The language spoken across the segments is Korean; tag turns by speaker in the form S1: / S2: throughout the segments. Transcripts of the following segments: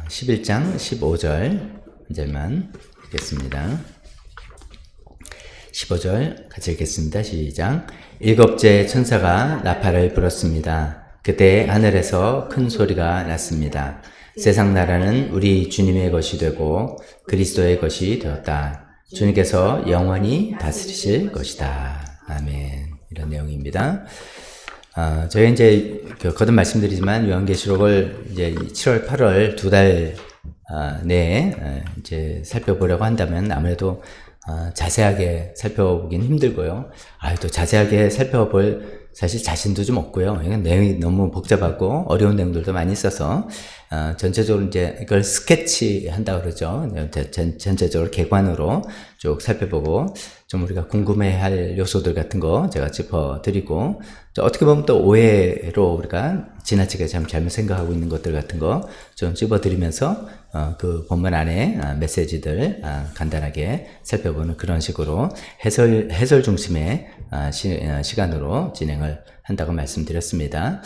S1: 11장 15절 이제만 읽겠습니다. 15절 같이 읽겠습니다. 시작. 일곱째 천사가 나팔을 불었습니다. 그때 하늘에서 큰 소리가 났습니다. 세상 나라는 우리 주님의 것이 되고 그리스도의 것이 되었다. 주님께서 영원히 다스리실 것이다. 아멘. 이런 내용입니다. 저희 이제 거듭 말씀드리지만 요한계시록을 이제 7월, 8월 두 달 내에 이제 살펴보려고 한다면 아무래도 자세하게 살펴보긴 힘들고요. 또 자세하게 살펴볼 사실 자신도 좀 없고요. 이건 내용이 너무 복잡하고 어려운 내용들도 많이 있어서 전체적으로 이제 이걸 스케치 한다 그러죠. 전체적으로 객관으로 쭉 살펴보고 좀 우리가 궁금해할 요소들 같은 거 제가 짚어드리고 어떻게 보면 또 오해로 우리가 지나치게 잘못 생각하고 있는 것들 같은 거 좀 찝어드리면서 그 본문 안에 메시지들 간단하게 살펴보는 그런 식으로 해설 중심의 시간으로 진행을 한다고 말씀드렸습니다.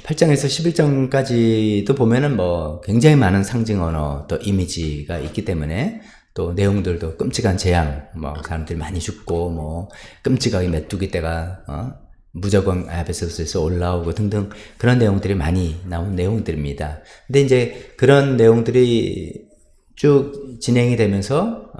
S1: 8장에서 11장까지도 보면은 뭐 굉장히 많은 상징 언어 또 이미지가 있기 때문에 또 내용들도 끔찍한 재앙, 뭐 사람들이 많이 죽고 뭐 끔찍하게 메뚜기 떼가 무저공 아베소스에서 올라오고 등등 그런 내용들이 많이 나온 내용들입니다. 근데 이제 그런 내용들이 쭉 진행이 되면서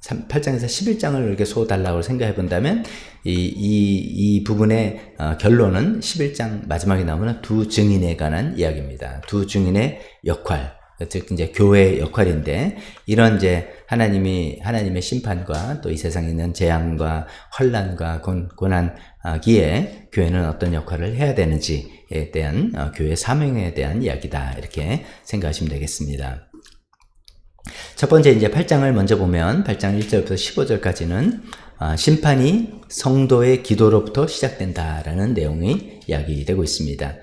S1: 8장에서 11장을 이렇게 쏘달라고 생각해 본다면 이 부분의 결론은 11장 마지막에 나오는 두 증인에 관한 이야기입니다. 두 증인의 역할, 즉 이제 교회의 역할인데 이런 이제 하나님의 심판과 또 이 세상에 있는 재앙과 환난과 고난기에 교회는 어떤 역할을 해야 되는지에 대한 교회 사명에 대한 이야기다 이렇게 생각하시면 되겠습니다. 첫 번째 이제 8장을 먼저 보면 8장 1절부터 15절까지는 심판이 성도의 기도로부터 시작된다라는 내용이 이야기되고 있습니다.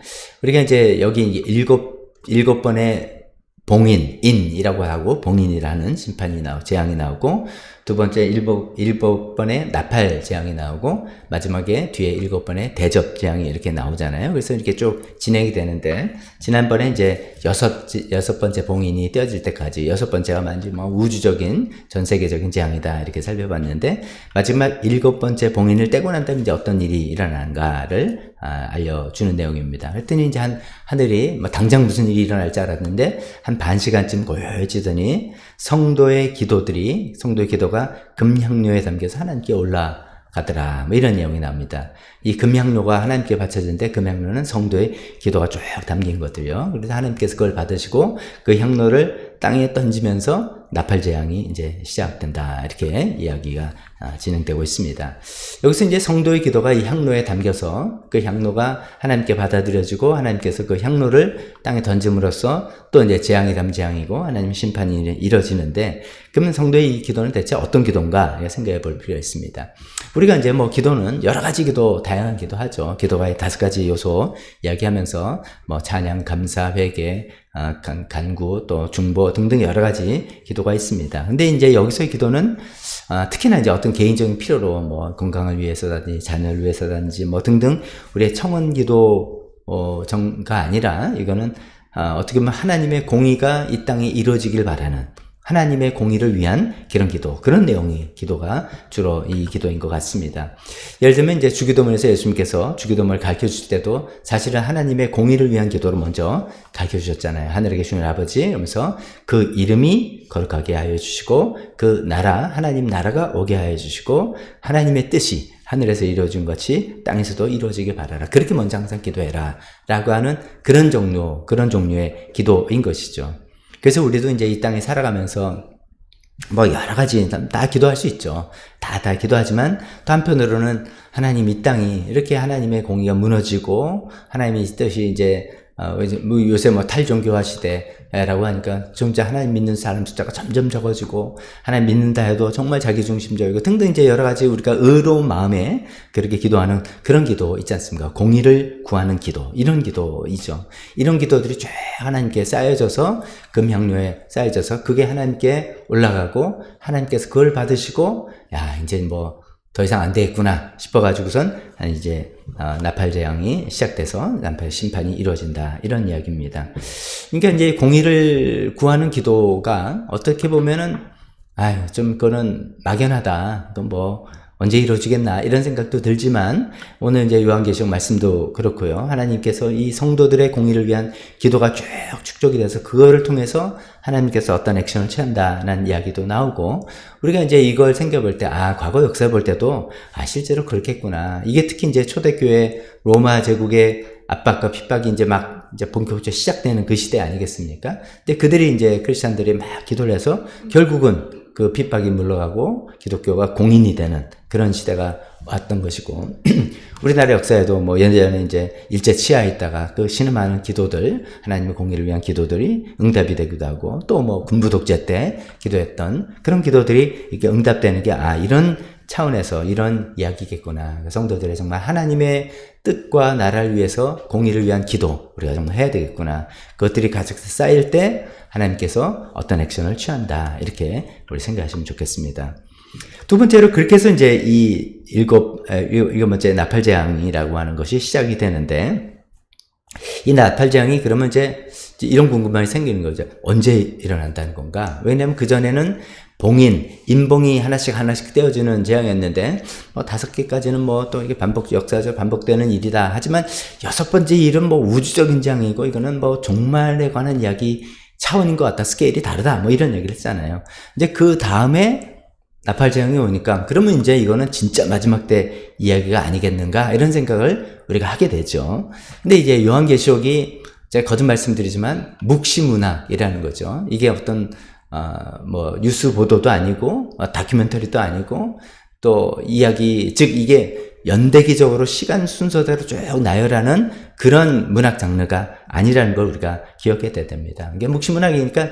S1: 우리가 이제 여기 일곱 번의 봉인이라고 하고 봉인이라는 심판이 재앙이 나오고 두 번째 일곱 번의 나팔 재앙이 나오고 마지막에 뒤에 7번의 대접 재앙이 이렇게 나오잖아요. 그래서 이렇게 쭉 진행이 되는데 지난번에 이제 여섯 번째 봉인이 떼어질 때까지 여섯 번째가 완전히 뭐 우주적인 전 세계적인 재앙이다 이렇게 살펴봤는데 마지막 7번째 봉인을 떼고 난 다음에 이제 어떤 일이 일어나는가를 알려주는 내용입니다. 그랬더니 이제 하늘이 뭐 당장 무슨 일이 일어날 줄 알았는데 한 반 시간쯤 고요해지더니 성도의 기도가 금향료에 담겨서 하나님께 올라가더라. 뭐 이런 내용이 나옵니다. 이 금향료가 하나님께 바쳐지는데 금향료는 성도의 기도가 쭉 담긴 것들이요. 그래서 하나님께서 그걸 받으시고 그 향로를 땅에 던지면서 나팔 재앙이 이제 시작된다. 이렇게 이야기가 진행되고 있습니다. 여기서 이제 성도의 기도가 이 향로에 담겨서 그 향로가 하나님께 받아들여지고 하나님께서 그 향로를 땅에 던짐으로써 또 이제 재앙이 다음 재앙이고 하나님 심판이 이뤄지는데 그러면 성도의 이 기도는 대체 어떤 기도인가 생각해 볼 필요가 있습니다. 우리가 이제 뭐 기도는 여러 가지 기도, 다양한 기도 하죠. 기도가 5가지 요소 이야기하면서 뭐 찬양, 감사, 회개, 간구, 또 중보 등등 여러 가지 기도가 있습니다. 근데 이제 여기서의 기도는 특히나 이제 어떤 개인적인 필요로 뭐 건강을 위해서라든지 자녀를 위해서라든지 뭐 등등 우리의 청원 기도가 아니라 이거는 어떻게 보면 하나님의 공의가 이 땅에 이루어지길 바라는 하나님의 공의를 위한 그런 내용의 기도가 주로 이 기도인 것 같습니다. 예를 들면 이제 주기도문에서 예수님께서 주기도문을 가르쳐 주실 때도 사실은 하나님의 공의를 위한 기도를 먼저 가르쳐 주셨잖아요. 하늘에 계시는 아버지 이러면서 그 이름이 거룩하게 하여 주시고 그 하나님 나라가 오게 하여 주시고 하나님의 뜻이 하늘에서 이루어진 것이 땅에서도 이루어지길 바라라. 그렇게 먼저 항상 기도해라. 라고 하는 그런 종류의 기도인 것이죠. 그래서 우리도 이제 이 땅에 살아가면서 뭐 여러 가지 다 기도할 수 있죠. 다 기도하지만 또 한편으로는 하나님 이 땅이 이렇게 하나님의 공의가 무너지고 하나님의 뜻이 이제 요새 뭐 탈종교화 시대라고 하니까 진짜 하나님 믿는 사람 숫자가 점점 적어지고 하나님 믿는다 해도 정말 자기중심적이고 등등 이제 여러 가지 우리가 의로운 마음에 그렇게 기도하는 그런 기도 있지 않습니까? 공의를 구하는 기도, 이런 기도이죠. 이런 기도들이 쫙 하나님께 쌓여져서 금향료에 쌓여져서 그게 하나님께 올라가고 하나님께서 그걸 받으시고 이제 뭐 더 이상 안 되겠구나 싶어가지고선 이제 나팔 재앙이 시작돼서 나팔 심판이 이루어진다, 이런 이야기입니다. 그러니까 이제 공의를 구하는 기도가 어떻게 보면은 좀 그거는 막연하다, 또 뭐 언제 이루어지겠나 이런 생각도 들지만, 오늘 이제 요한계시록 말씀도 그렇고요. 하나님께서 이 성도들의 공의를 위한 기도가 쭉 축적이 돼서 그거를 통해서 하나님께서 어떤 액션을 취한다는 이야기도 나오고, 우리가 이제 이걸 생각해볼 때, 과거 역사를 볼 때도, 실제로 그렇겠구나. 이게 특히 이제 초대교회 로마 제국의 압박과 핍박이 이제 본격적으로 시작되는 그 시대 아니겠습니까? 근데 그들이 이제 크리스찬들이 막 기도를 해서 결국은 그 핍박이 물러가고 기독교가 공인이 되는 그런 시대가 왔던 것이고, 우리나라 역사에도 뭐 예전에 이제 일제 치하에 있다가 그 신음하는 기도들, 하나님의 공의를 위한 기도들이 응답이 되기도 하고, 또 뭐 군부 독재 때 기도했던 그런 기도들이 이렇게 응답되는 게 이런 차원에서 이런 이야기겠구나. 성도들의 정말 하나님의 뜻과 나라를 위해서 공의를 위한 기도 우리가 정말 해야 되겠구나. 그것들이 가득 쌓일 때 하나님께서 어떤 액션을 취한다, 이렇게 우리 생각하시면 좋겠습니다. 두 번째로 그렇게 해서 이제 이 일곱 번째 나팔 재앙이라고 하는 것이 시작이 되는데, 이 나팔 재앙이 그러면 이제 이런 궁금함이 생기는 거죠. 언제 일어난다는 건가? 왜냐하면 그전에는 인봉이 하나씩 떼어지는 재앙이었는데, 5개까지는 또 이게 역사적으로 반복되는 일이다. 하지만 6번째 일은 우주적인 재앙이고, 이거는 종말에 관한 이야기 차원인 것 같다. 스케일이 다르다. 이런 얘기를 했잖아요. 이제 그 다음에 나팔 재앙이 오니까, 그러면 이제 이거는 진짜 마지막 때 이야기가 아니겠는가? 이런 생각을 우리가 하게 되죠. 근데 이제 요한계시록이, 제가 거듭 말씀드리지만 묵시문학이라는 거죠. 이게 어떤 뉴스 보도도 아니고 다큐멘터리도 아니고, 또 이야기, 즉 이게 연대기적으로 시간 순서대로 쭉 나열하는 그런 문학 장르가 아니라는 걸 우리가 기억해야 됩니다. 이게 묵시문학이니까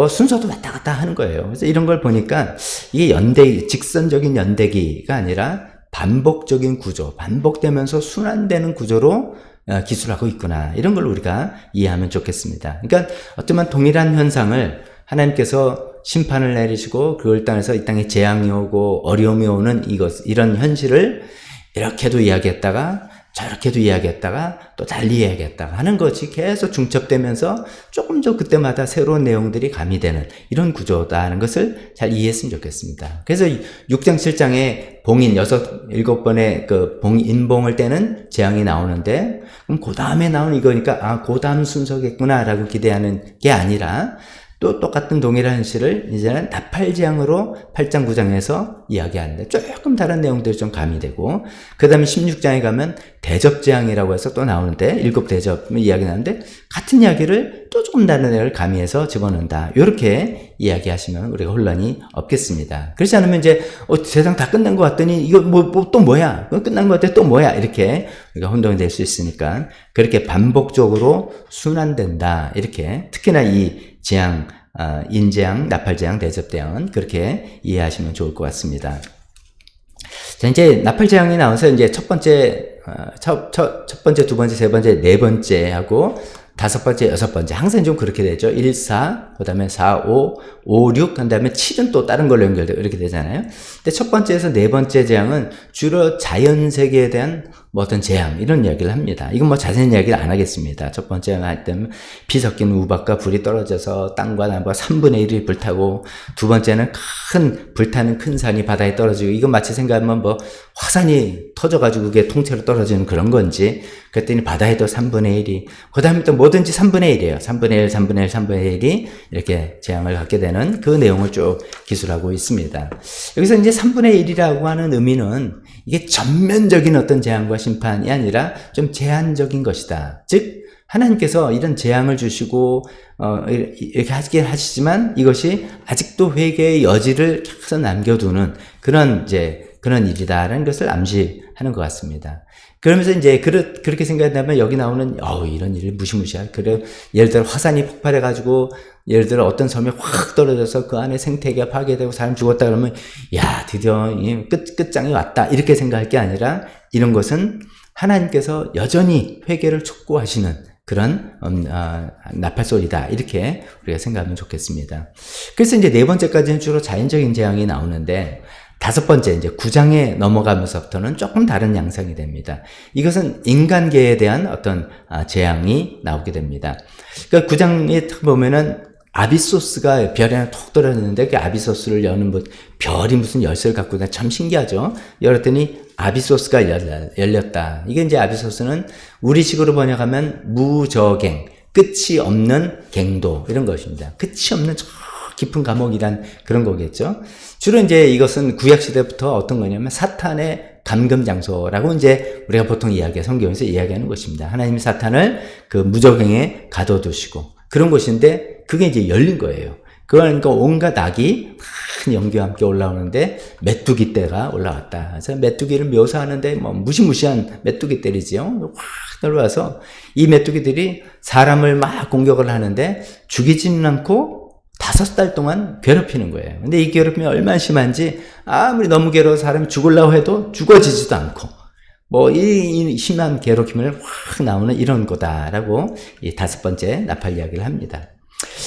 S1: 순서도 왔다 갔다 하는 거예요. 그래서 이런 걸 보니까 이게 직선적인 연대기가 아니라 반복적인 구조, 반복되면서 순환되는 구조로 기술하고 있구나. 이런 걸 우리가 이해하면 좋겠습니다. 그러니까 어쩌면 동일한 현상을 하나님께서 심판을 내리시고 그걸 땅에서 이 땅에 재앙이 오고 어려움이 오는 이런 현실을 이렇게도 이야기했다가 저렇게도 이야기했다가 또 달리 이야기했다가 하는 것이 계속 중첩되면서 조금 더 그때마다 새로운 내용들이 가미되는 이런 구조다는 것을 잘 이해했으면 좋겠습니다. 그래서 6장 7장에 봉인 7번의 인봉을 떼는 재앙이 나오는데, 그럼 그 다음에 나오는 이거니까 그 다음 순서겠구나 라고 기대하는 게 아니라, 또 똑같은 동일한 현실을 이제는 나팔 재앙으로 8장 9장에서 이야기하는데 조금 다른 내용들이 좀 가미되고, 그 다음에 16장에 가면 대접 재앙이라고 해서 또 나오는데, 7 대접 이야기 나오는데 같은 이야기를 또 조금 다른 내용을 가미해서 집어넣는다. 이렇게 이야기하시면 우리가 혼란이 없겠습니다. 그렇지 않으면 이제 세상 다 끝난 것 같더니 이거 또 뭐야? 끝난 것 같아 또 뭐야? 이렇게 우리가 혼동이 될 수 있으니까 그렇게 반복적으로 순환된다. 이렇게 특히나 이 재앙, 인재앙, 나팔재앙, 대접재앙은 그렇게 이해하시면 좋을 것 같습니다. 자, 이제 나팔재앙이 나와서 이제 첫 번째, 두 번째, 세 번째, 네 번째 하고 5번째, 6번째. 항상 좀 그렇게 되죠. 1, 4, 그 다음에 4, 5, 5, 6, 그 다음에 7은 또 다른 걸로 연결되고 이렇게 되잖아요. 근데 첫 번째에서 네 번째 재앙은 주로 자연세계에 대한 어떤 재앙, 이런 이야기를 합니다. 이건 자세한 이야기를 안 하겠습니다. 첫 번째가 할 때는 피 섞인 우박과 불이 떨어져서 땅과 나무가 3분의 1이 불타고, 두 번째는 불타는 큰 산이 바다에 떨어지고, 이건 마치 생각하면 화산이 터져가지고 그게 통째로 떨어지는 그런 건지, 그랬더니 바다에도 3분의 1이, 그 다음에 또 뭐든지 3분의 1이에요. 3분의 1, 3분의 1, 3분의 1이 이렇게 재앙을 갖게 되는 그 내용을 쭉 기술하고 있습니다. 여기서 이제 3분의 1이라고 하는 의미는 이게 전면적인 어떤 재앙과 심판이 아니라 좀 제한적인 것이다. 즉, 하나님께서 이런 재앙을 주시고, 이렇게 하긴 하시지만 이것이 아직도 회개의 여지를 계속 남겨두는 그런 일이다라는 것을 암시하는 것 같습니다. 그러면서 이제 그렇게 생각한다면 여기 나오는 이런 일이 무시무시한, 예를 들어 화산이 폭발해가지고 예를 들어 어떤 섬이 확 떨어져서 그 안에 생태계가 파괴되고 사람 죽었다 그러면 드디어 끝장이 왔다 이렇게 생각할 게 아니라, 이런 것은 하나님께서 여전히 회개를 촉구하시는 그런 나팔소리다, 이렇게 우리가 생각하면 좋겠습니다. 그래서 이제 네 번째까지는 주로 자연적인 재앙이 나오는데, 다섯 번째 이제 9장에 넘어가면서부터는 조금 다른 양상이 됩니다. 이것은 인간계에 대한 어떤 재앙이 나오게 됩니다. 그러니까 9장에 보면은 아비소스가 별에 하나 톡 떨어졌는데 그 아비소스를 여는 별이 무슨 열쇠를 갖고 있나 참 신기하죠. 열었더니 아비소스가 열렸다. 이게 이제 아비소스는 우리식으로 번역하면 무저갱, 끝이 없는 갱도 이런 것입니다. 끝이 없는 저 깊은 감옥이란 그런 거겠죠. 주로 이제 이것은 구약 시대부터 어떤 거냐면 사탄의 감금 장소라고 이제 우리가 보통 성경에서 이야기하는 것입니다. 하나님이 사탄을 그 무저갱에 가둬두시고 그런 곳인데 그게 이제 열린 거예요. 그러니까 온갖 악이 큰 연기와 함께 올라오는데 메뚜기 떼가 올라왔다. 그래서 메뚜기를 묘사하는데 뭐 무시무시한 메뚜기 떼리지요. 확 들어와서 이 메뚜기들이 사람을 막 공격을 하는데 죽이지는 않고 5달 동안 괴롭히는 거예요. 근데 이 괴롭힘이 얼마나 심한지 아무리 너무 괴로워 사람이 죽으려고 해도 죽어지지도 않고 뭐 이 심한 괴롭힘을 확 나오는 이런 거다라고 이 다섯 번째 나팔 이야기를 합니다.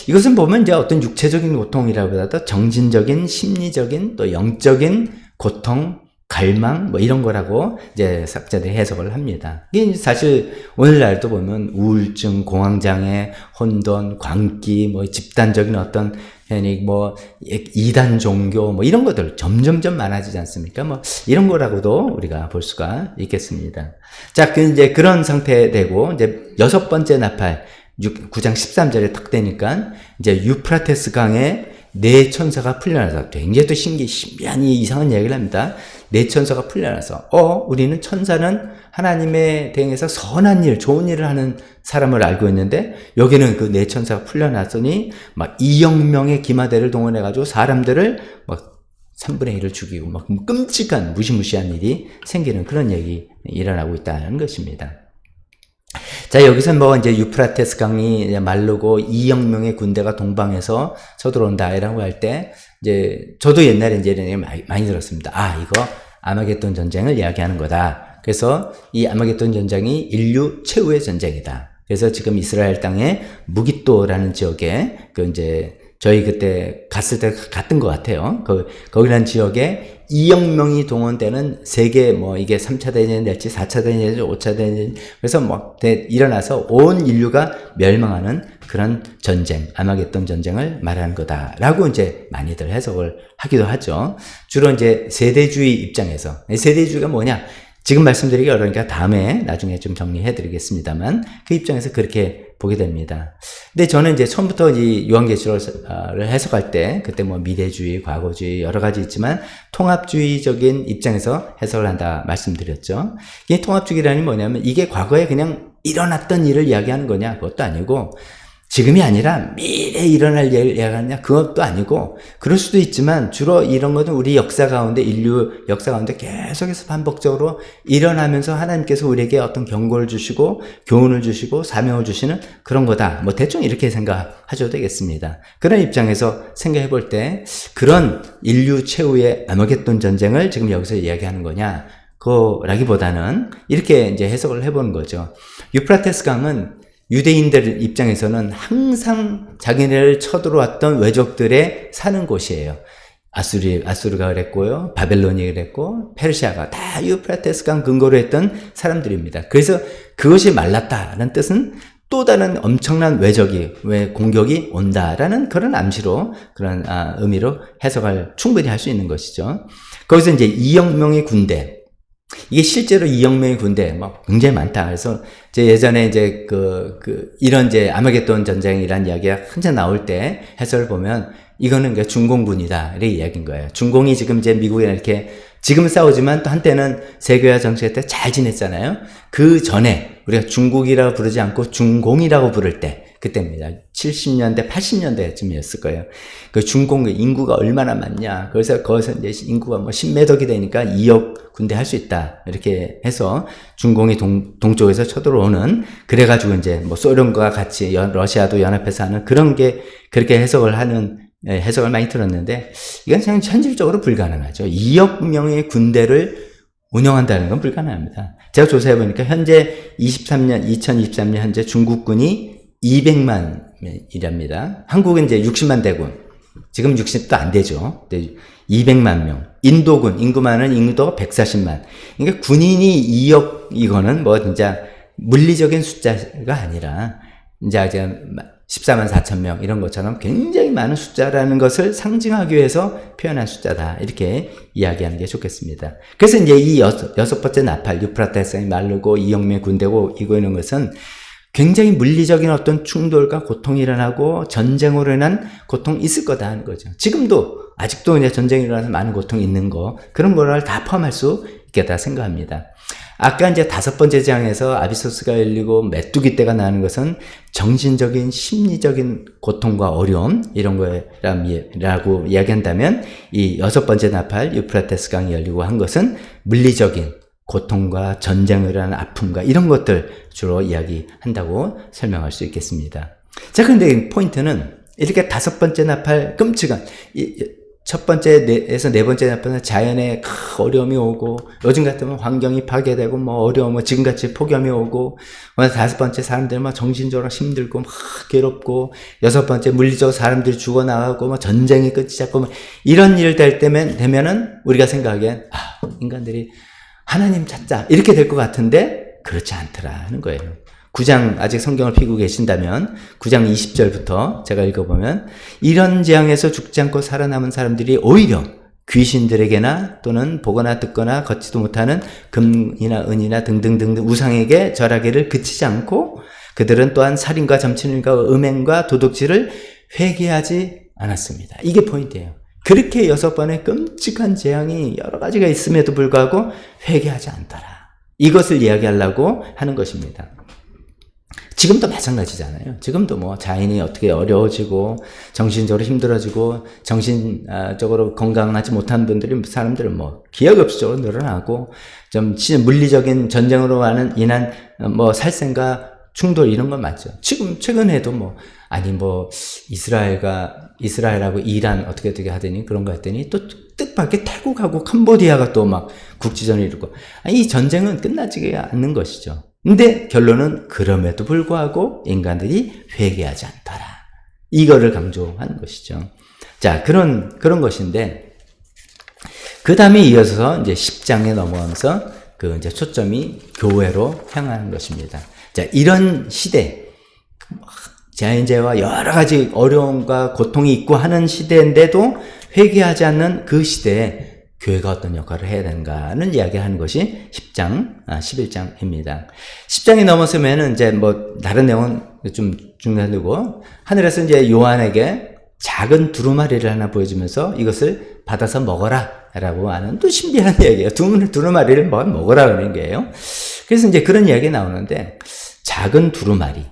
S1: 이것은 보면 이제 어떤 육체적인 고통이라보다도 정신적인, 심리적인, 또 영적인 고통, 갈망, 뭐 이런 거라고 이제 학자들이 해석을 합니다. 이게 사실 오늘날도 보면 우울증, 공황장애, 혼돈, 광기, 뭐 집단적인 어떤 뭐 이단 종교, 뭐 이런 것들 점점점 많아지지 않습니까? 뭐 이런 거라고도 우리가 볼 수가 있겠습니다. 자, 이제 그런 상태 되고 이제 여섯 번째 나팔 9장 13절에 탁 되니까 이제 유프라테스 강에 네 천사가 풀려나서 굉장히 또 신비한 이상한 이야기를 합니다. 네 천사가 풀려나서 우리는 천사는 하나님에 대해서 선한 일, 좋은 일을 하는 사람을 알고 있는데 여기는 그 네 천사가 풀려났으니 막 2억 명의 기마대를 동원해가지고 사람들을 막 3분의 1을 죽이고 막 끔찍한 무시무시한 일이 생기는 그런 얘기 일어나고 있다는 것입니다. 자, 여기서 뭐 이제 유프라테스 강이 마르고 2억 명의 군대가 동방에서 쳐들어온다라고 할 때 이제 저도 옛날에 이제 이런 얘기 많이 들었습니다. 이거 아마겟돈 전쟁을 이야기하는 거다. 그래서 이 아마겟돈 전쟁이 인류 최후의 전쟁이다. 그래서 지금 이스라엘 땅의 무깃도라는 지역에 이제 저희 그때 갔을 때 갔던 것 같아요. 거기라는 지역에 2억 명이 동원되는 세계 이게 3차 대전이 될지 4차 대전이 될지 5차 대전이 그래서 일어나서 온 인류가 멸망하는 그런 전쟁, 아마겟돈 전쟁을 말하는 거다라고 이제 많이들 해석을 하기도 하죠. 주로 이제 세대주의 입장에서 세대주의가 뭐냐? 지금 말씀드리기 어려우니까 다음에 나중에 좀 정리해 드리겠습니다만 그 입장에서 그렇게 보게 됩니다. 근데 저는 이제 처음부터 이 요한계시록을 해석할 때 그때 뭐 미래주의, 과거주의 여러 가지 있지만 통합주의적인 입장에서 해석을 한다 말씀드렸죠. 이 통합주의라는 뭐냐면 이게 과거에 그냥 일어났던 일을 이야기하는 거냐? 그것도 아니고 지금이 아니라 미래에 일어날 일을 이야기하느냐? 그것도 아니고 그럴 수도 있지만 주로 이런 것은 우리 역사 가운데 인류 역사 가운데 계속해서 반복적으로 일어나면서 하나님께서 우리에게 어떤 경고를 주시고 교훈을 주시고 사명을 주시는 그런 거다. 뭐 대충 이렇게 생각하셔도 되겠습니다. 그런 입장에서 생각해 볼 때 그런 인류 최후의 아마겟돈 전쟁을 지금 여기서 이야기하는 거냐? 그라기보다는 이렇게 이제 해석을 해보는 거죠. 유프라테스 강은 유대인들 입장에서는 항상 자기네를 쳐들어왔던 외적들의 사는 곳이에요. 아수르가 그랬고요. 바벨론이 그랬고, 페르시아가 다 유프라테스 강 근거로 했던 사람들입니다. 그래서 그것이 말랐다는 뜻은 또 다른 엄청난 공격이 온다라는 그런 암시로, 그런 의미로 해석을 충분히 할 수 있는 것이죠. 거기서 이제 2억 명의 군대, 이게 실제로 2억 명의 군대, 굉장히 많다. 그래서, 예전에 이런 아마겟돈 전쟁이라는 이야기가 한참 나올 때 해설을 보면, 이거는 중공군이다. 이렇게 이야기인 거예요. 중공이 지금 미국에 이렇게, 지금 싸우지만 또 한때는 세계화 정책 때 잘 지냈잖아요. 그 전에, 우리가 중국이라고 부르지 않고 중공이라고 부를 때, 그때입니다. 70년대, 80년대쯤이었을 거예요. 그 중공 인구가 얼마나 많냐. 그래서 거기서 이제 인구가 10매덕이 되니까 2억 군대 할 수 있다. 이렇게 해서 중공이 동쪽에서 쳐들어오는, 그래가지고 이제 소련과 같이 러시아도 연합해서 하는 그런 게 그렇게 해석을 많이 들었는데, 이건 그냥 현실적으로 불가능하죠. 2억 명의 군대를 운영한다는 건 불가능합니다. 제가 조사해보니까 현재 2023년 현재 중국군이 200만이랍니다. 한국은 이제 60만 대군. 지금 60도 안 되죠. 200만 명. 인도군, 인구 많은 인구도 140만. 그러니까 군인이 2억, 이거는 뭐 진짜 물리적인 숫자가 아니라, 이제 14만 4천 명, 이런 것처럼 굉장히 많은 숫자라는 것을 상징하기 위해서 표현한 숫자다. 이렇게 이야기하는 게 좋겠습니다. 그래서 이제 이 여섯 번째 나팔, 유프라테스강이 마르고 2억 명의 군대고 이거 있는 것은 굉장히 물리적인 어떤 충돌과 고통이 일어나고 전쟁으로 인한 고통이 있을 거다 하는 거죠. 지금도 아직도 이제 전쟁이 일어나서 많은 고통이 있는 거, 그런 거를 다 포함할 수 있겠다 생각합니다. 아까 이제 5번째 장에서 아비소스가 열리고 메뚜기 떼가 나는 것은 정신적인 심리적인 고통과 어려움 이런 거라고 이야기한다면, 이 6번째 나팔 유프라테스 강이 열리고 한 것은 물리적인 고통과 전쟁을 하는 아픔과 이런 것들 주로 이야기한다고 설명할 수 있겠습니다. 자, 그런데 포인트는 이렇게 5번째 나팔 끔찍한 첫 번째에서 네 번째 나팔은 자연에 어려움이 오고, 요즘 같으면 환경이 파괴되고 뭐 어려움, 지금같이 폭염이 오고, 5번째 사람들 막 정신적으로 힘들고 막 괴롭고, 6번째 물리적으로 사람들이 죽어나가고 뭐 전쟁이 끝이 잡고 뭐 이런 일 될 때면 되면은 우리가 생각하기엔 인간들이 하나님 찾자 이렇게 될 것 같은데 그렇지 않더라는 거예요. 9장 아직 성경을 피고 계신다면 9장 20절부터 제가 읽어보면, 이런 재앙에서 죽지 않고 살아남은 사람들이 오히려 귀신들에게나 또는 보거나 듣거나 걷지도 못하는 금이나 은이나 등등등등 우상에게 절하기를 그치지 않고, 그들은 또한 살인과 점치는과 음행과 도둑질을 회개하지 않았습니다. 이게 포인트예요. 그렇게 6번의 끔찍한 재앙이 여러 가지가 있음에도 불구하고 회개하지 않더라. 이것을 이야기하려고 하는 것입니다. 지금도 마찬가지잖아요. 지금도 뭐 자연이 어떻게 어려워지고 정신적으로 힘들어지고 정신적으로 건강하지 못한 사람들은 뭐 기억 없이적으로 늘어나고, 좀 물리적인 전쟁으로 인한 뭐 살생과 충돌 이런 건 맞죠. 지금 최근에도 이스라엘하고 이란 어떻게 하더니 그런 거 했더니 또 뜻밖의 태국하고 캄보디아가 또 막 국지전을 이루고, 이 전쟁은 끝나지 않는 것이죠. 근데 결론은 그럼에도 불구하고 인간들이 회개하지 않더라. 이거를 강조하는 것이죠. 자, 그런 것인데, 그 다음에 이어서 이제 10장에 넘어가면서 이제 초점이 교회로 향하는 것입니다. 자, 이런 시대, 자연재해와 여러 가지 어려움과 고통이 있고 하는 시대인데도 회개하지 않는 그 시대에 교회가 어떤 역할을 해야 되는가는 이야기하는 것이 10장, 11장입니다. 10장이 넘어서면은 이제 뭐 다른 내용은 좀 중단되고, 하늘에서 이제 요한에게 작은 두루마리를 하나 보여주면서 이것을 받아서 먹어라 라고 하는 또 신비한 이야기예요. 두루마리를 먹어라 그러는 거예요. 그래서 이제 그런 이야기 나오는데, 작은 두루마리.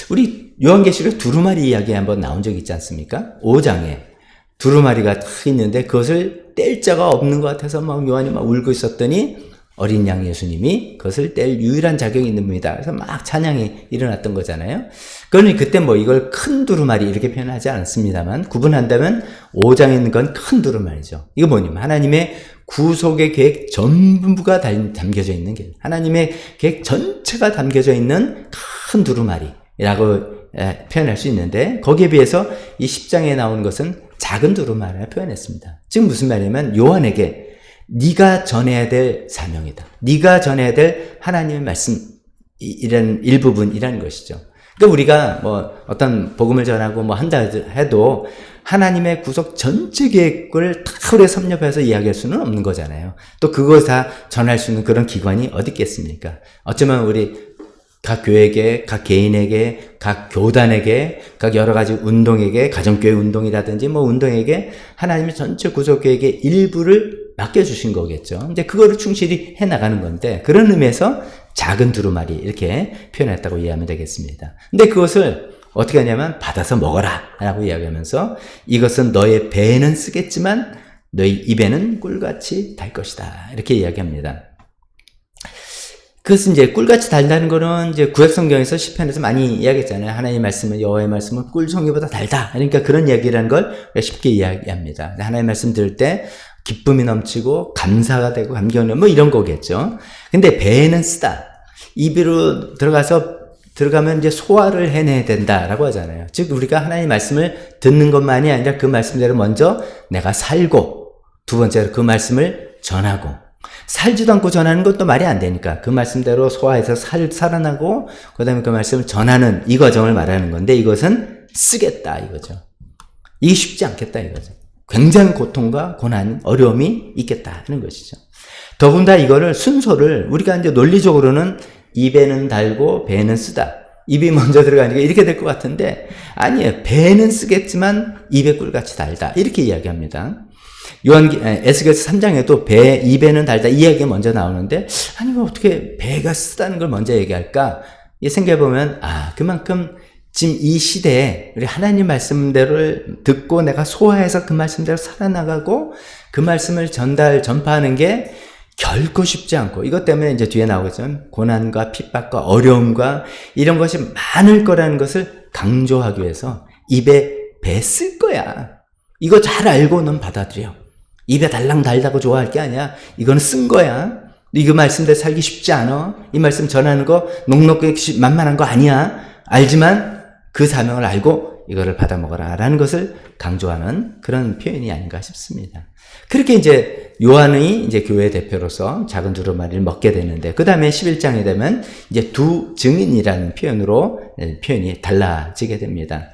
S1: 우리 요한계시록 두루마리 이야기 한번 나온 적 있지 않습니까? 5장에 두루마리가 탁 있는데 그것을 뗄 자가 없는 것 같아서 막 요한이 막 울고 있었더니 어린 양 예수님이 그것을 뗄 유일한 자격이 있는 분이다. 그래서 막 찬양이 일어났던 거잖아요. 그러니 그때 뭐 이걸 큰 두루마리 이렇게 표현하지 않습니다만, 구분한다면 5장에 있는 건 큰 두루마리죠. 이거 뭐냐면 하나님의 구속의 계획 전부가 담겨져 있는 게, 하나님의 계획 전체가 담겨져 있는 큰 두루마리라고 표현할 수 있는데, 거기에 비해서 이 10장에 나오는 것은 작은 두루마리를 표현했습니다. 지금 무슨 말이냐면 요한에게 네가 전해야 될 사명이다. 네가 전해야 될 하나님의 말씀, 이런 일부분이라는 것이죠. 그러니까 우리가 뭐 어떤 복음을 전하고 뭐 한다 해도 하나님의 구속 전체 계획을 다 우리가 섭렵해서 이야기할 수는 없는 거잖아요. 또 그걸 다 전할 수 있는 그런 기관이 어디 있겠습니까? 어쩌면 우리 각 교회에게, 각 개인에게, 각 교단에게, 각 여러 가지 운동에게, 가정교회 운동이라든지 뭐 운동에게 하나님의 전체 구속 계획의 일부를 맡겨주신 거겠죠. 이제 그거를 충실히 해나가는 건데, 그런 의미에서 작은 두루마리 이렇게 표현했다고 이해하면 되겠습니다. 근데 그것을 어떻게 하냐면 받아서 먹어라 라고 이야기하면서, 이것은 너의 배에는 쓰겠지만 너희 입에는 꿀같이 달 것이다 이렇게 이야기합니다. 그것은 이제 꿀같이 달다는 거는 이제 구약성경에서 시편에서 많이 이야기했잖아요. 하나님의 말씀은, 여호와의 말씀은 꿀송이보다 달다. 그러니까 그런 이야기라는 걸 쉽게 이야기합니다. 하나님의 말씀 들을 때 기쁨이 넘치고 감사가 되고 감격이 뭐 이런 거겠죠. 근데 배에는 쓰다. 입으로 들어가서 들어가면 이제 소화를 해내야 된다라고 하잖아요. 즉 우리가 하나님의 말씀을 듣는 것만이 아니라 그 말씀대로 먼저 내가 살고, 두 번째로 그 말씀을 전하고, 살지도 않고 전하는 것도 말이 안 되니까 그 말씀대로 소화해서 살아나고 그 다음에 그 말씀을 전하는 이 과정을 말하는 건데, 이것은 쓰겠다 이거죠. 이게 쉽지 않겠다 이거죠. 굉장히 고통과 고난, 어려움이 있겠다 하는 것이죠. 더군다나 이거를 순서를 우리가 이제 논리적으로는 입에는 달고 배는 쓰다. 입이 먼저 들어가니까 이렇게 될 것 같은데 아니에요. 배는 쓰겠지만 입에 꿀같이 달다. 이렇게 이야기합니다. 에스겔서 3장에도 입에는 달다 이 이야기가 먼저 나오는데, 아니 뭐 어떻게 배가 쓰다는 걸 먼저 얘기할까? 생각해보면 그만큼 지금 이 시대에 우리 하나님 말씀대로를 듣고 내가 소화해서 그 말씀대로 살아나가고 그 말씀을 전파하는 게 결코 쉽지 않고, 이것 때문에 이제 뒤에 나오겠지만 고난과 핍박과 어려움과 이런 것이 많을 거라는 것을 강조하기 위해서 입에 배 쓸 거야. 이거 잘 알고 넌 받아들여. 입에 달랑 달다고 좋아할 게 아니야. 이거는 쓴 거야. 이거 말씀대로 살기 쉽지 않아. 이 말씀 전하는 거 녹록하게 만만한 거 아니야. 알지만 그 사명을 알고 이거를 받아 먹어라 라는 것을 강조하는 그런 표현이 아닌가 싶습니다. 그렇게 이제 요한이 이제 교회 대표로서 작은 두루마리를 먹게 되는데, 그 다음에 11장에 되면 이제 두 증인이라는 표현이 달라지게 됩니다.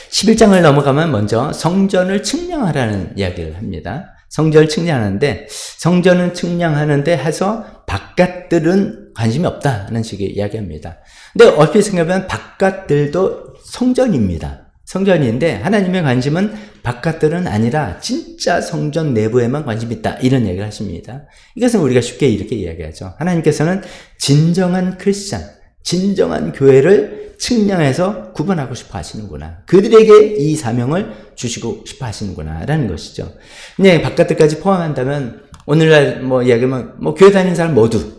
S1: 11장을 넘어가면 먼저 성전을 측량하라는 이야기를 합니다. 성전을 측량하는데, 성전은 측량하는데 해서 바깥들은 관심이 없다는 식의 이야기합니다. 근데 얼핏 생각해보면 바깥들도 성전입니다. 성전인데 하나님의 관심은 바깥들은 아니라 진짜 성전 내부에만 관심이 있다, 이런 얘기를 하십니다. 이것은 우리가 쉽게 이렇게 이야기하죠. 하나님께서는 진정한 크리스찬, 진정한 교회를 측량해서 구분하고 싶어 하시는구나. 그들에게 이 사명을 주시고 싶어 하시는구나 라는 것이죠. 그냥 바깥들까지 포함한다면 오늘날 이야기하면 교회 다니는 사람 모두,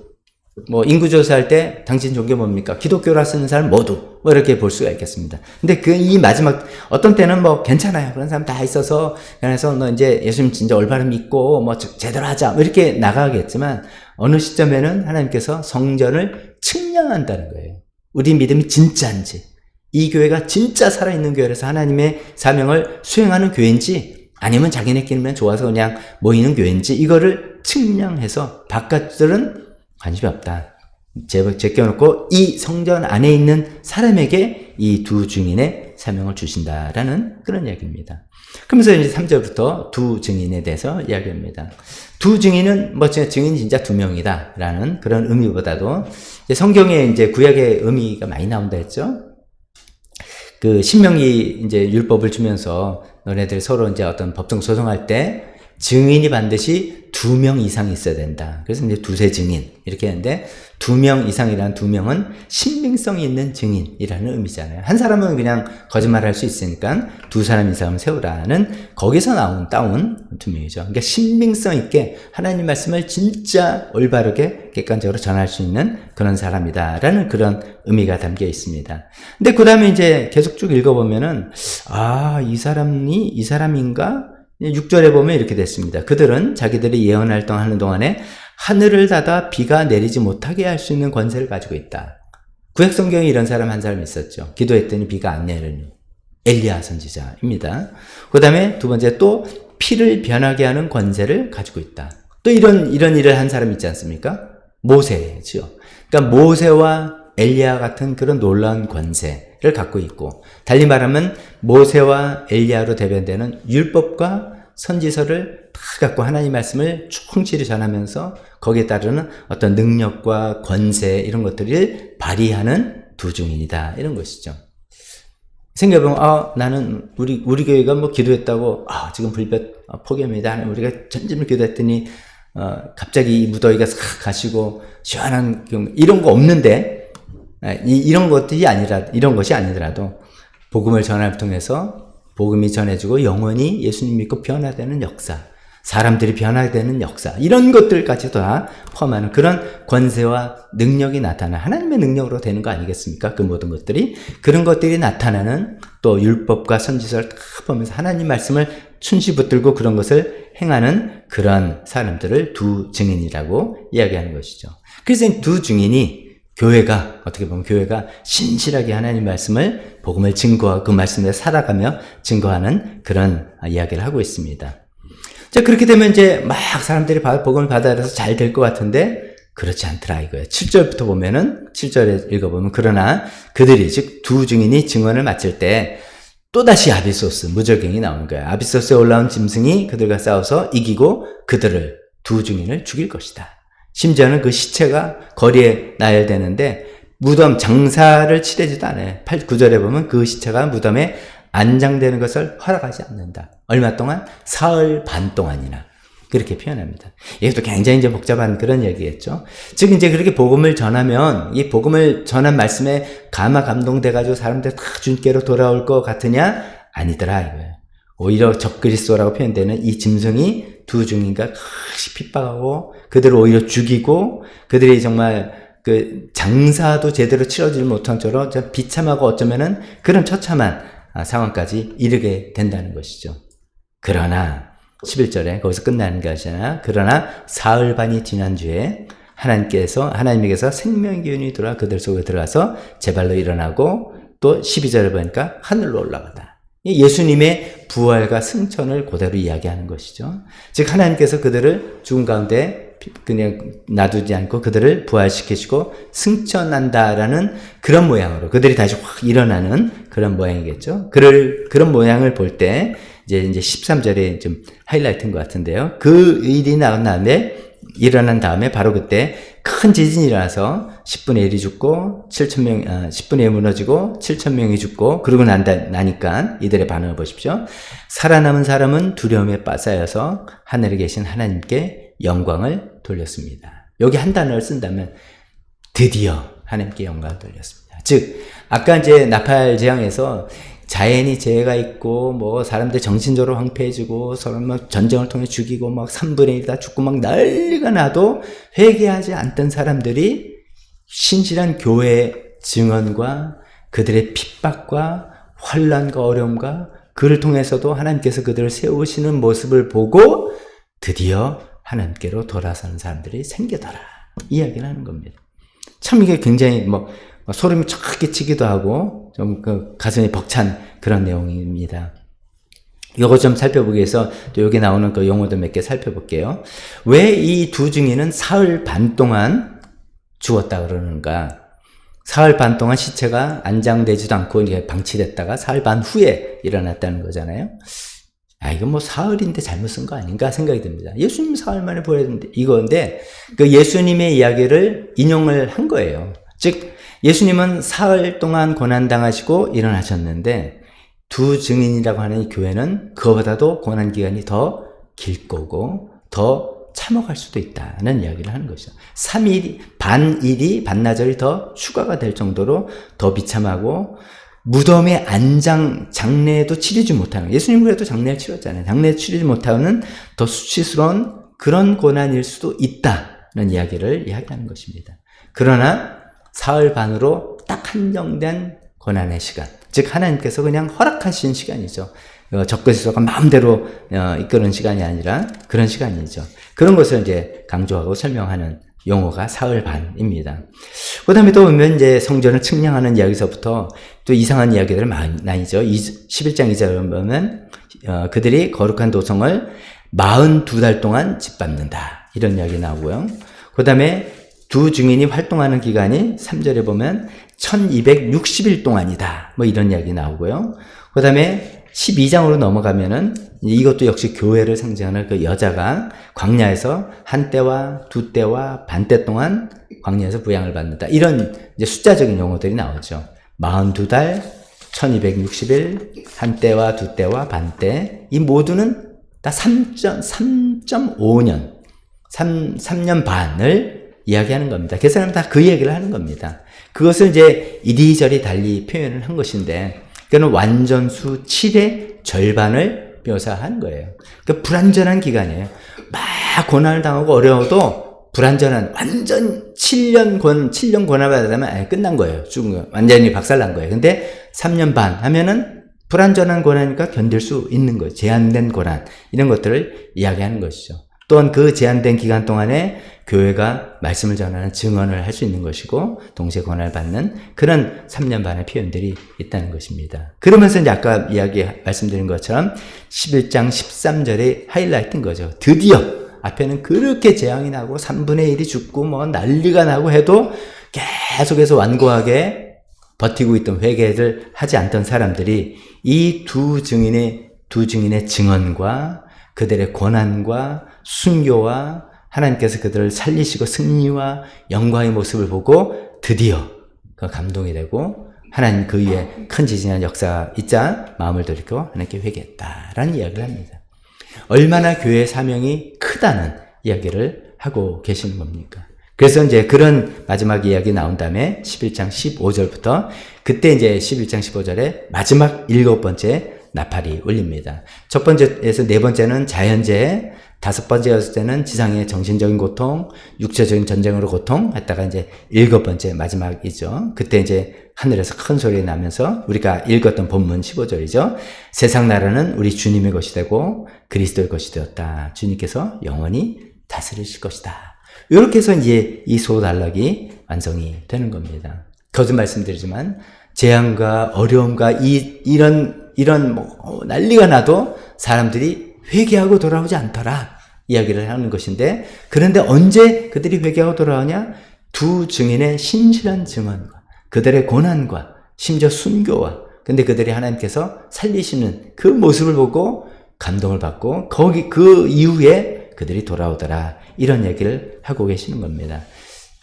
S1: 인구조사할 때 당신 종교 뭡니까? 기독교라 쓰는 사람 모두, 이렇게 볼 수가 있겠습니다. 근데 이 마지막, 어떤 때는 괜찮아요. 그런 사람 다 있어서, 그래서 너 이제 예수님 진짜 올바로 믿고, 제대로 하자. 이렇게 나가겠지만, 어느 시점에는 하나님께서 성전을 측량한다는 거예요. 우리 믿음이 진짜인지, 이 교회가 진짜 살아있는 교회라서 하나님의 사명을 수행하는 교회인지, 아니면 자기네끼리만 좋아서 그냥 모이는 교회인지, 이거를 측량해서 바깥들은 관심이 없다. 제껴놓고 이 성전 안에 있는 사람에게 이 두 증인의 사명을 주신다라는 그런 이야기입니다. 그러면서 이제 3절부터 두 증인에 대해서 이야기합니다. 두 증인은 증인 진짜 두 명이다라는 그런 의미보다도 성경에 이제 구약의 의미가 많이 나온다 했죠. 그 신명기 이제 율법을 주면서 너네들 서로 이제 어떤 법정 소송할 때 증인이 반드시 2명 이상 있어야 된다. 그래서 이제 두세 증인 이렇게 하는데, 2명 이상이라는 2명은 신빙성이 있는 증인이라는 의미잖아요. 한 사람은 그냥 거짓말할 수 있으니까 두 사람 이상을 세우라는, 거기서 따온 2명이죠. 그러니까 신빙성 있게 하나님 말씀을 진짜 올바르게 객관적으로 전할 수 있는 그런 사람이다라는 그런 의미가 담겨 있습니다. 근데 그 다음에 이제 계속 쭉 읽어보면은 이 사람인가? 6절에 보면 이렇게 됐습니다. 그들은 자기들이 예언 활동하는 동안에 하늘을 닫아 비가 내리지 못하게 할 수 있는 권세를 가지고 있다. 구약 성경에 이런 사람 한 사람 있었죠. 기도했더니 비가 안 내리니 엘리야 선지자입니다. 그 다음에 두 번째, 또 피를 변하게 하는 권세를 가지고 있다. 또 이런 일을 한 사람 있지 않습니까? 모세죠. 그러니까 모세와 엘리야 같은 그런 놀라운 권세를 갖고 있고, 달리 말하면 모세와 엘리야로 대변되는 율법과 선지서를 다 갖고 하나님 말씀을 충실히 전하면서 거기에 따르는 어떤 능력과 권세, 이런 것들을 발휘하는 두 증인이다, 이런 것이죠. 생각해보면 나는 우리 교회가 기도했다고 지금 불볕 폭염이다, 우리가 전심을 기도했더니 갑자기 이 무더위가 싹 가시고 시원한 이런 거 없는데, 이런 것이 아니더라도 복음을 전함을 통해서 복음이 전해지고 영원히 예수님 믿고 변화되는 역사, 사람들이 변화되는 역사, 이런 것들까지 다 포함하는 그런 권세와 능력이 나타나는, 하나님의 능력으로 되는 거 아니겠습니까? 그 모든 것들이, 그런 것들이 나타나는, 또 율법과 선지서를 다 보면서 하나님 말씀을 충실히 붙들고 그런 것을 행하는 그런 사람들을 두 증인이라고 이야기하는 것이죠. 그래서 두 증인이 교회가 어떻게 보면 교회가 신실하게 하나님 말씀을 복음을 증거하고 그 말씀에 살아가며 증거하는 그런 이야기를 하고 있습니다. 자, 그렇게 되면 이제 막 사람들이 복음을 받아들여서 잘 될 것 같은데 그렇지 않더라 이거예요. 7절부터 보면은 7절에 읽어보면 그러나 그들이 즉 두 증인이 증언을 마칠 때 또다시 아비소스 무적행이 나오는 거예요. 아비소스에 올라온 짐승이 그들과 싸워서 이기고 그들을 두 증인을 죽일 것이다. 심지어는 그 시체가 거리에 나열되는데 무덤 장사를 치르지도 않아요. 9절에 보면 그 시체가 무덤에 안장되는 것을 허락하지 않는다. 얼마 동안? 사흘 반 동안이나. 그렇게 표현합니다. 이것도 굉장히 이제 복잡한 그런 얘기겠죠. 즉, 이제 그렇게 복음을 전하면, 이 복음을 전한 말씀에 감동돼가지고 사람들 다 주님께로 돌아올 것 같으냐? 아니더라, 이거예요. 오히려 적그리스도라고 표현되는 이 짐승이 두 증인과 크게 핍박하고, 그들을 오히려 죽이고, 그들이 정말 그 장사도 제대로 치러지지 못한 처럼 비참하고 어쩌면은 그런 처참한 상황까지 이르게 된다는 것이죠. 그러나 11절에 거기서 끝나는 것이 아니라 그러나 사흘 반이 지난 주에 하나님에게서 생명의 기운이 돌아 그들 속에 들어가서 제 발로 일어나고 또 12절에 보니까 하늘로 올라가다. 예수님의 부활과 승천을 그대로 이야기하는 것이죠. 즉 하나님께서 그들을 죽은 가운데 그냥 놔두지 않고 그들을 부활시키시고 승천한다라는 그런 모양으로 그들이 다시 확 일어나는 그런 모양이겠죠. 그런 모양을 볼 때 이제 13절에 좀 하이라이트인 것 같은데요. 그 일이 일어난 다음에 바로 그때 큰 지진이 일어나서 10분의 1이 죽고 10분의 1 무너지고 7,000명이 죽고 그러고 나니까 이들의 반응을 보십시오. 살아남은 사람은 두려움에 빠싸여서 하늘에 계신 하나님께 영광을 돌렸습니다. 여기 한 단어를 쓴다면 드디어 하나님께 영광을 돌렸습니다. 즉 아까 이제 나팔 재앙에서 자연이 재해가 있고 뭐 사람들 정신적으로 황폐해지고 서로 막 전쟁을 통해 죽이고 막 3분의 1 다 죽고 막 난리가 나도 회개하지 않던 사람들이 신실한 교회의 증언과 그들의 핍박과 환난과 어려움과 그를 통해서도 하나님께서 그들을 세우시는 모습을 보고 드디어 하나님께로 돌아서는 사람들이 생겨더라 이야기를 하는 겁니다. 참 이게 굉장히 소름이 쫙 끼치기도 하고 좀 가슴이 벅찬 그런 내용입니다. 이거 좀 살펴보기 위해서 또 여기 나오는 그 용어도 몇 개 살펴볼게요. 왜 이 두 증인은 사흘 반 동안 죽었다 그러는가? 사흘 반 동안 시체가 안장되지도 않고 이게 방치됐다가 사흘 반 후에 일어났다는 거잖아요. 이건 사흘인데 잘못 쓴 거 아닌가 생각이 듭니다. 예수님 사흘 만에 부활했는데 이건데 그 예수님의 이야기를 인용을 한 거예요. 즉 예수님은 사흘 동안 고난당하시고 일어나셨는데 두 증인이라고 하는 이 교회는 그거보다도 고난기간이 더 길 거고 더 참아갈 수도 있다는 이야기를 하는 것이죠. 3일, 반나절이 더 추가가 될 정도로 더 비참하고 무덤의 장례도 치르지 못하는 예수님 그래도 장례를 치렀잖아요. 장례를 치르지 못하는 더 수치스러운 그런 고난일 수도 있다는 이야기를 이야기하는 것입니다. 그러나 사흘 반으로 딱 한정된 고난의 시간, 즉 하나님께서 그냥 허락하신 시간이죠. 적그리스도가 마음대로 이끄는 시간이 아니라 그런 시간이죠. 그런 것을 이제 강조하고 설명하는 용어가 사흘 반입니다. 그 다음에 또 보면 이제 성전을 측량하는 이야기서부터 또 이상한 이야기들을 많이죠. 11장 2절을 보면 그들이 거룩한 도성을 42달 동안 짓밟는다. 이런 이야기 나오고요. 그 다음에 두 증인이 활동하는 기간이 3절에 보면 1260일 동안이다. 이런 이야기 나오고요. 그 다음에 12장으로 넘어가면은 이것도 역시 교회를 상징하는 그 여자가 광야에서 한 때와 두 때와 반 때 동안 광야에서 부양을 받는다. 이런 이제 숫자적인 용어들이 나오죠. 42달, 1260일, 한 때와 두 때와 반 때. 이 모두는 다 3.5년, 3년 반을 이야기하는 겁니다. 그 사람은 다 그 얘기를 하는 겁니다. 그것을 이제 이리저리 달리 표현을 한 것인데, 그는 완전수 7의 절반을 묘사한 거예요. 그러니까 불완전한 기간이에요. 막 고난을 당하고 어려워도 불완전한 완전 7년 고난을 받으면 끝난 거예요. 죽은 거. 완전히 박살난 거예요. 근데 3년 반 하면은 불완전한 고난이니까 견딜 수 있는 거예요. 제한된 고난. 이런 것들을 이야기하는 것이죠. 또한 그 제한된 기간 동안에 교회가 말씀을 전하는 증언을 할 수 있는 것이고 동시에 권한을 받는 그런 3년 반의 표현들이 있다는 것입니다. 그러면서 이제 아까 말씀드린 것처럼 11장 13절에 하이라이트인 거죠. 드디어 앞에는 그렇게 재앙이 나고 3분의 1이 죽고 뭐 난리가 나고 해도 계속해서 완고하게 버티고 있던 회개를 하지 않던 사람들이 이 두 증인의 증언과 그들의 고난과 순교와 하나님께서 그들을 살리시고 승리와 영광의 모습을 보고 드디어 그 감동이 되고 하나님 그 위에 큰 지진한 역사가 있자 마음을 돌이켜 하나님께 회개했다라는 이야기를 합니다. 얼마나 교회의 사명이 크다는 이야기를 하고 계시는 겁니까? 그래서 이제 그런 마지막 이야기 나온 다음에 11장 15절부터 그때 이제 11장 15절에 마지막 7번째 나팔이 울립니다. 첫 번째에서 네 번째는 자연재해, 다섯 번째, 여섯 번째는 지상의 정신적인 고통, 육체적인 전쟁으로 고통했다가 이제 7번째 마지막이죠. 그때 이제 하늘에서 큰 소리 나면서 우리가 읽었던 본문 15절이죠. 세상 나라는 우리 주님의 것이 되고 그리스도의 것이 되었다. 주님께서 영원히 다스리실 것이다. 이렇게 해서 이제 이 소단락이 완성이 되는 겁니다. 거듭 말씀드리지만 재앙과 어려움과 이런 뭐 난리가 나도 사람들이 회개하고 돌아오지 않더라 이야기를 하는 것인데, 그런데 언제 그들이 회개하고 돌아오냐? 두 증인의 신실한 증언과 그들의 고난과 심지어 순교와 근데 그들이 하나님께서 살리시는 그 모습을 보고 감동을 받고 그 이후에 그들이 돌아오더라 이런 얘기를 하고 계시는 겁니다.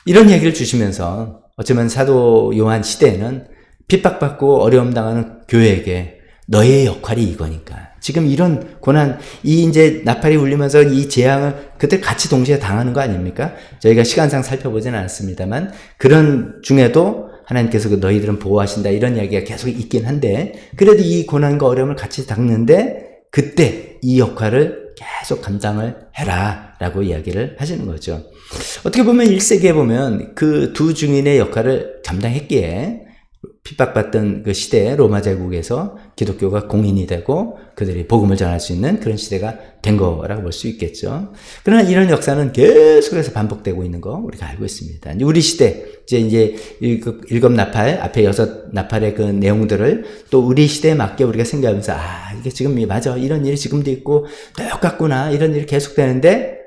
S1: 이런 얘기를 주시면서 어쩌면 사도 요한 시대에는 핍박받고 어려움 당하는 교회에게 너의 역할이 이거니까. 지금 이런 고난, 이제 나팔이 울리면서 이 재앙을 그들 같이 동시에 당하는 거 아닙니까? 저희가 시간상 살펴보지는 않았습니다만, 그런 중에도 하나님께서 그 너희들은 보호하신다 이런 이야기가 계속 있긴 한데, 그래도 이 고난과 어려움을 같이 당는데, 그때 이 역할을 계속 감당을 해라 라고 이야기를 하시는 거죠. 어떻게 보면 1세기에 보면 그 두 증인의 역할을 감당했기에 핍박받던 그 시대에 로마 제국에서 기독교가 공인이 되고 그들이 복음을 전할 수 있는 그런 시대가 된 거라고 볼 수 있겠죠. 그러나 이런 역사는 계속해서 반복되고 있는 거 우리가 알고 있습니다. 우리 시대 이제 일곱 나팔 앞에 6 나팔의 그 내용들을 또 우리 시대에 맞게 우리가 생각하면서 이게 지금 맞아 이런 일이 지금도 있고 똑같구나 이런 일이 계속되는데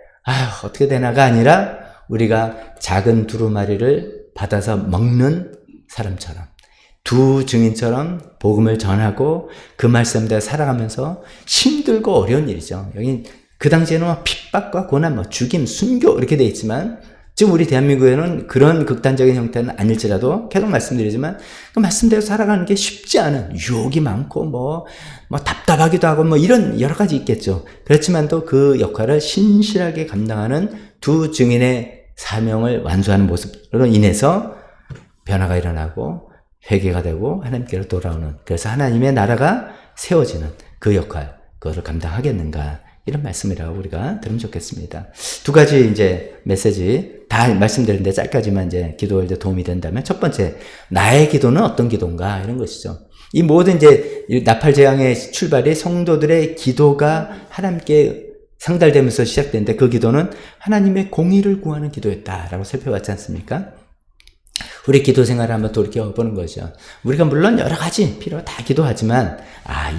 S1: 어떻게 되나가 아니라 우리가 작은 두루마리를 받아서 먹는 사람처럼 두 증인처럼 복음을 전하고 그 말씀대로 살아가면서 힘들고 어려운 일이죠. 여기 그 당시에는 핍박과 고난, 죽임, 순교 이렇게 돼 있지만 지금 우리 대한민국에는 그런 극단적인 형태는 아닐지라도 계속 말씀드리지만 그 말씀대로 살아가는 게 쉽지 않은 유혹이 많고 답답하기도 하고 이런 여러 가지 있겠죠. 그렇지만도 그 역할을 신실하게 감당하는 두 증인의 사명을 완수하는 모습으로 인해서 변화가 일어나고 회개가 되고 하나님께로 돌아오는, 그래서 하나님의 나라가 세워지는 그 역할, 그거를 감당하겠는가 이런 말씀이라고 우리가 들으면 좋겠습니다. 두 가지 이제 메시지 다 말씀드렸는데 짧게지만 이제 기도할 때 도움이 된다면, 첫 번째, 나의 기도는 어떤 기도인가 이런 것이죠. 이 모든 이제 나팔 재앙의 출발이 성도들의 기도가 하나님께 상달되면서 시작되는데 그 기도는 하나님의 공의를 구하는 기도였다라고 살펴봤지 않습니까? 우리 기도 생활을 한번 돌이켜보는 거죠. 우리가 물론 여러 가지 다 기도하지만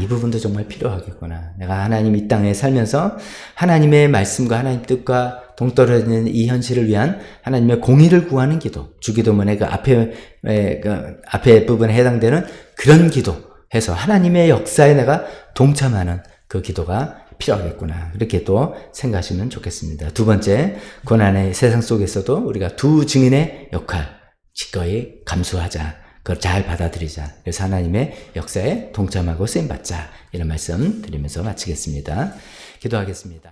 S1: 이 부분도 정말 필요하겠구나. 내가 하나님 이 땅에 살면서 하나님의 말씀과 하나님 뜻과 동떨어지는 이 현실을 위한 하나님의 공의를 구하는 기도, 주기도문의 그 앞에 부분에 해당되는 그런 기도해서 하나님의 역사에 내가 동참하는 그 기도가 필요하겠구나. 그렇게 또 생각하시면 좋겠습니다. 두 번째, 고난의 세상 속에서도 우리가 두 증인의 역할 기꺼이 감수하자. 그걸 잘 받아들이자. 그래서 하나님의 역사에 동참하고 쓰임받자. 이런 말씀 드리면서 마치겠습니다. 기도하겠습니다.